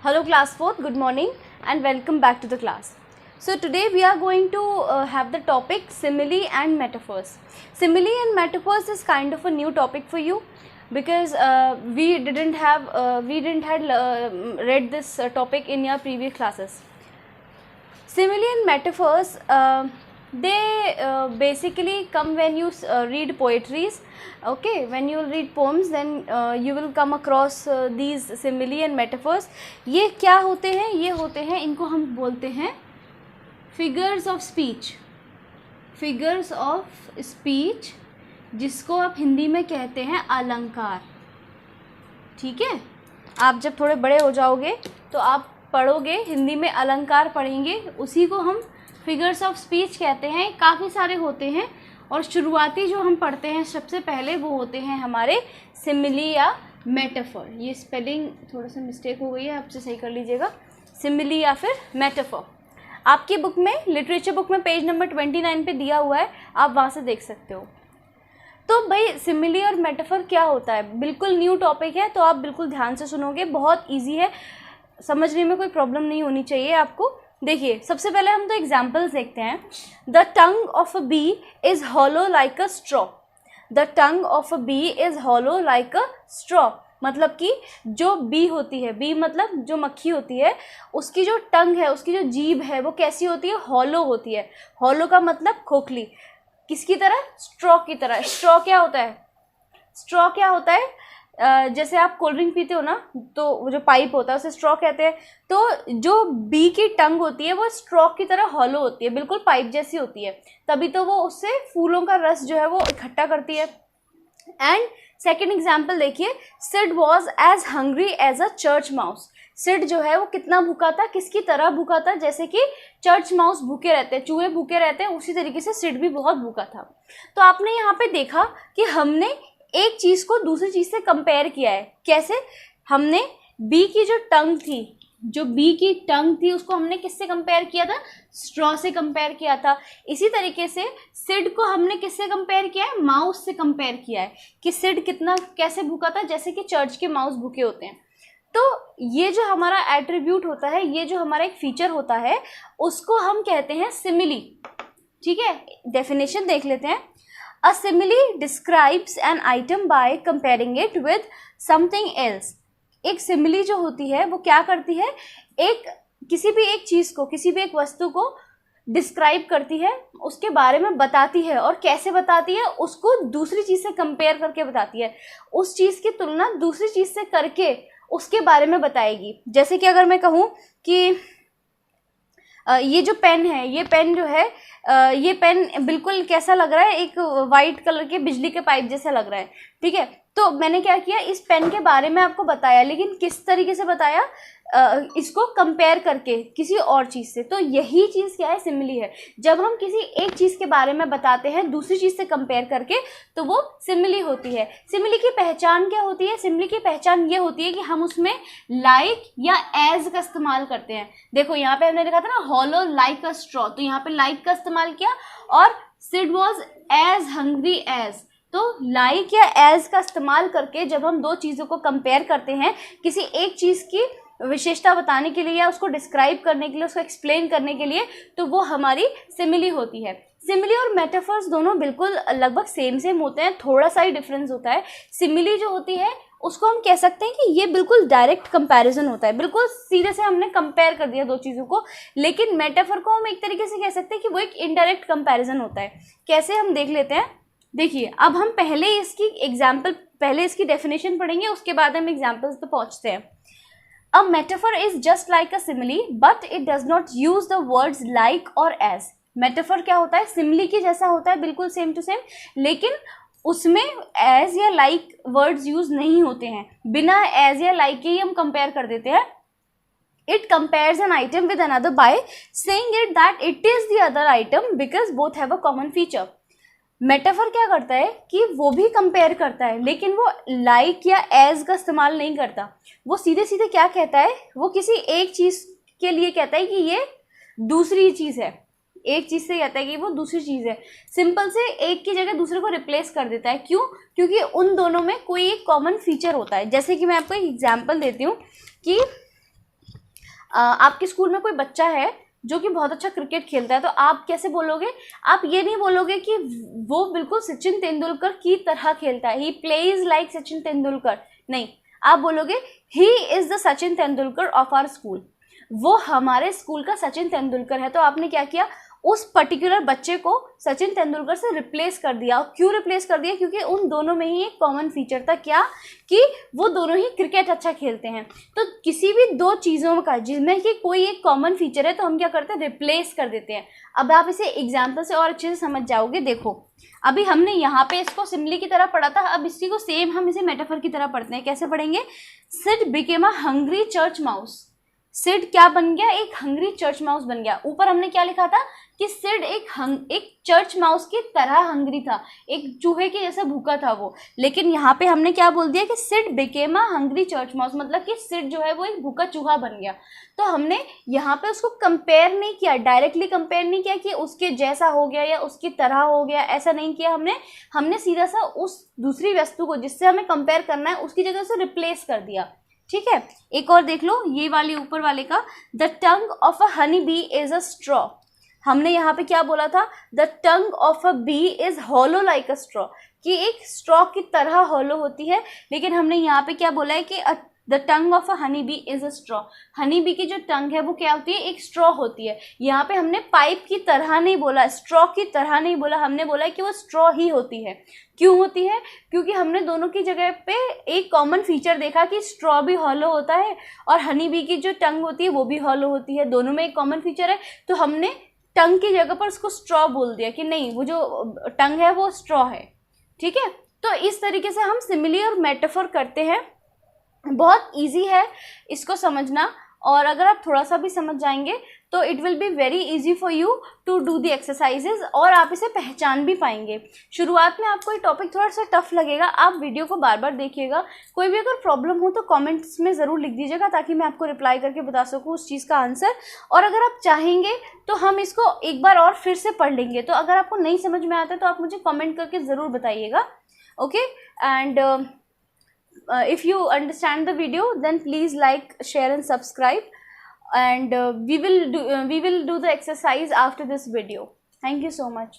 Hello class 4th, good morning and welcome back to the class. So today we are going to have the topic simile and metaphors. Simile and metaphors is kind of a new topic for you because we didn't have read this topic in your previous classes. Simile and metaphors they basically come when you read poetries. Okay, when you read poems then you will come across these simile and metaphors. ये क्या होते हैं? ये होते हैं, इनको हम बोलते हैं figures of speech. Figures of speech जिसको आप हिंदी में कहते हैं अलंकार. ठीक है, आप जब थोड़े बड़े हो जाओगे तो आप पढ़ोगे, हिंदी में अलंकार पढ़ेंगे, उसी को हम फिगर्स ऑफ स्पीच कहते हैं. काफ़ी सारे होते हैं और शुरुआती जो हम पढ़ते हैं सबसे पहले वो होते हैं हमारे सिमिली या मेटाफर. ये स्पेलिंग थोड़ा सा मिस्टेक हो गई है, आपसे सही कर लीजिएगा. सिमिली या फिर मेटाफर आपकी बुक में, लिटरेचर बुक में पेज नंबर 29 पे दिया हुआ है, आप वहाँ से देख सकते हो. तो भाई सिमिली और मेटाफर क्या होता है, बिल्कुल न्यू टॉपिक है, तो आप बिल्कुल ध्यान से सुनोगे. बहुत ईजी है, समझने में कोई प्रॉब्लम नहीं होनी चाहिए आपको. देखिए, सबसे पहले हम तो एग्जाम्पल्स देखते हैं. The tongue of a bee is hollow like a straw. The tongue of a bee is hollow like a straw. मतलब कि जो बी होती है, बी मतलब जो मक्खी होती है, उसकी जो टंग है, उसकी जो जीभ है, वो कैसी होती है? हॉलो होती है. हॉलो का मतलब खोखली. किसकी तरह? स्ट्रॉ की तरह. स्ट्रॉ क्या होता है? स्ट्रॉ क्या होता है? जैसे आप कोल्ड ड्रिंक पीते हो ना, तो वो जो पाइप होता है उसे स्ट्रॉ कहते हैं. तो जो बी की टंग होती है वो स्ट्रॉ की तरह हॉलो होती है, बिल्कुल पाइप जैसी होती है. तभी तो वो उससे फूलों का रस जो है वो इकट्ठा करती है. एंड सेकेंड एग्जाम्पल देखिए, Sid was as hungry as a church mouse. Sid जो है वो कितना भूखा था? किसकी तरह भूखा था? जैसे कि चर्च माउस भूखे रहते हैं, चूहे भूखे रहते हैं, उसी तरीके से सिड भी बहुत भूखा था. तो आपने यहाँ पे देखा कि हमने एक चीज़ को दूसरी चीज़ से कंपेयर किया है. कैसे? हमने बी की जो टंग थी, जो बी की टंग थी उसको हमने किससे कंपेयर किया था? स्ट्रॉ से कंपेयर किया था. इसी तरीके से सिड को हमने किससे कंपेयर किया है? माउस से कंपेयर किया है कि सिड कितना कैसे भूखा था, जैसे कि चर्च के माउस भूखे होते हैं. तो ये जो हमारा एट्रीब्यूट होता है, ये जो हमारा एक फीचर होता है, उसको हम कहते हैं सिमिली. ठीक है, डेफिनेशन देख लेते हैं. A simile describes an item by comparing it with something else. एक सिमिली जो होती है वो क्या करती है? किसी भी एक चीज़ को, किसी भी एक वस्तु को डिस्क्राइब करती है, उसके बारे में बताती है. और कैसे बताती है? उसको दूसरी चीज़ से कंपेयर करके बताती है. उस चीज़ की तुलना दूसरी चीज़ से करके उसके बारे में बताएगी. जैसे कि अगर मैं कहूँ कि ये जो पेन है, ये पेन जो है, ये पेन बिल्कुल कैसा लग रहा है? एक वाइट कलर के बिजली के पाइप जैसा लग रहा है. ठीक है, तो मैंने क्या किया? इस पेन के बारे में आपको बताया, लेकिन किस तरीके से बताया? इसको कंपेयर करके किसी और चीज़ से. तो यही चीज़ क्या है? सिमिली है. जब हम किसी एक चीज़ के बारे में बताते हैं दूसरी चीज़ से कंपेयर करके, तो वो सिमिली होती है. सिमिली की पहचान क्या होती है? सिमिली की पहचान ये होती है कि हम उसमें लाइक या एज का इस्तेमाल करते हैं. देखो यहाँ पे हमने लिखा था ना, हॉलो लाइक अ स्ट्रॉ, तो यहाँ पे लाइक का इस्तेमाल किया. और Sid was as hungry as, तो लाइक या एज का इस्तेमाल करके जब हम दो चीज़ों को कंपेयर करते हैं, किसी एक चीज़ की विशेषता बताने के लिए या उसको डिस्क्राइब करने के लिए, उसको एक्सप्लेन करने के लिए, तो वो हमारी सिमिली होती है. सिमिली और मेटाफर्स दोनों बिल्कुल लगभग सेम होते हैं, थोड़ा सा ही डिफरेंस होता है. सिमिली जो होती है उसको हम कह सकते हैं कि ये बिल्कुल डायरेक्ट कंपैरिजन होता है, बिल्कुल सीधे से हमने कंपेयर कर दिया दो चीज़ों को. लेकिन मेटाफर को हम एक तरीके से कह सकते हैं कि वो एक इनडायरेक्ट कंपैरिजन होता है. कैसे? हम देख लेते हैं. देखिए, अब हम पहले इसकी डेफिनेशन पढ़ेंगे, उसके बाद हम एग्जाम्पल्स पे पहुंचते हैं. A metaphor is just like a simile, but it does not use the words like or as. Metaphor क्या होता है? सिमिली की जैसा होता है, बिल्कुल सेम टू सेम, लेकिन उसमें as या like वर्ड्स यूज नहीं होते हैं. बिना as या like के ही हम कंपेयर कर देते हैं. It compares an item with another by saying it that it is the other item because both have a common feature. Metaphor क्या करता है कि वो भी कंपेयर करता है, लेकिन वो लाइक या एज का इस्तेमाल नहीं करता. वो सीधे सीधे क्या कहता है? वो किसी एक चीज़ के लिए कहता है कि ये दूसरी चीज़ है. एक चीज़ से कहता है कि वो दूसरी चीज़ है. सिंपल से एक की जगह दूसरे को रिप्लेस कर देता है. क्यों? क्योंकि उन दोनों में कोई एक कॉमन फीचर होता है. जैसे कि मैं आपको एक एग्जाम्पल देती हूँ कि आपके स्कूल में कोई बच्चा है जो कि बहुत अच्छा क्रिकेट खेलता है, तो आप कैसे बोलोगे? आप ये नहीं बोलोगे कि वो बिल्कुल सचिन तेंदुलकर की तरह खेलता है, he plays like Sachin Tendulkar, नहीं, आप बोलोगे he is the Sachin Tendulkar of our school, वो हमारे स्कूल का सचिन तेंदुलकर है। तो आपने क्या किया, उस पर्टिकुलर बच्चे को सचिन तेंदुलकर से रिप्लेस कर दिया। क्यों रिप्लेस कर दिया? क्योंकि उन दोनों में ही एक कॉमन फीचर था, क्या कि वो दोनों ही क्रिकेट अच्छा खेलते हैं। तो किसी भी दो चीज़ों का जिसमें कि कोई एक कॉमन फीचर है तो हम क्या करते हैं, रिप्लेस कर देते हैं। अब आप इसे एग्जाम्पल से और अच्छे से समझ जाओगे। देखो, अभी हमने यहाँ पे इसको सिमिली की तरह पढ़ा था, अब इसी को सेम हम इसे मेटाफर की तरह पढ़ते हैं। कैसे पढ़ेंगे? Sid became a hungry church mouse. Sid क्या बन गया? एक हंग्री चर्च माउस बन गया। ऊपर हमने क्या लिखा था कि सिड एक चर्च माउस की तरह हंग्री था, एक चूहे के जैसा भूखा था वो। लेकिन यहाँ पे हमने क्या बोल दिया कि Sid became a hungry church mouse, मतलब कि सिड जो है वो एक भूखा चूहा बन गया। तो हमने यहाँ पे उसको कंपेयर नहीं किया, डायरेक्टली कंपेयर नहीं किया कि उसके जैसा हो गया या उसकी तरह हो गया, ऐसा नहीं किया हमने सीधा सा उस दूसरी वस्तु को जिससे हमें कंपेयर करना है उसकी जगह से रिप्लेस कर दिया। ठीक है, एक और देख लो, ये वाले ऊपर वाले का, the tongue of a honey bee is a straw. हमने यहाँ पे क्या बोला था? The tongue of a bee is hollow like a straw, कि एक स्ट्रॉ की तरह हॉलो होती है। लेकिन हमने यहाँ पे क्या बोला है कि the tongue of a honey bee is a straw. Honey bee की जो टंग है वो क्या होती है? एक स्ट्रॉ होती है। यहाँ पे हमने पाइप की तरह नहीं बोला, स्ट्रॉ की तरह नहीं बोला, हमने बोला है कि वो स्ट्रॉ ही होती है। क्यों होती है? क्योंकि हमने दोनों की जगह पे एक कॉमन फीचर देखा कि स्ट्रॉ भी हॉलो होता है और हनी बी की जो टंग होती है वो भी हॉलो होती है, दोनों में एक कॉमन फीचर है। तो हमने टंग की जगह पर उसको स्ट्रॉ बोल दिया कि नहीं, वो जो टंग है वो स्ट्रॉ है। ठीक है, तो इस तरीके से हम सिमिली और मेटाफर करते हैं। बहुत इजी है इसको समझना, और अगर आप थोड़ा सा भी समझ जाएंगे तो it will be very easy for you to do the exercises, और आप इसे पहचान भी पाएंगे। शुरुआत में आपको ये टॉपिक थोड़ा सा टफ लगेगा, आप वीडियो को बार बार देखिएगा। कोई भी अगर प्रॉब्लम हो तो कमेंट्स में ज़रूर लिख दीजिएगा ताकि मैं आपको रिप्लाई करके बता सकूँ उस चीज़ का आंसर। और अगर आप चाहेंगे तो हम इसको एक बार और फिर से पढ़ लेंगे। तो अगर आपको नहीं समझ में आता है तो आप मुझे कमेंट करके ज़रूर बताइएगा। Okay, and if you understand the video, then please like, share and subscribe, and we will do the exercise after this video. Thank you so much.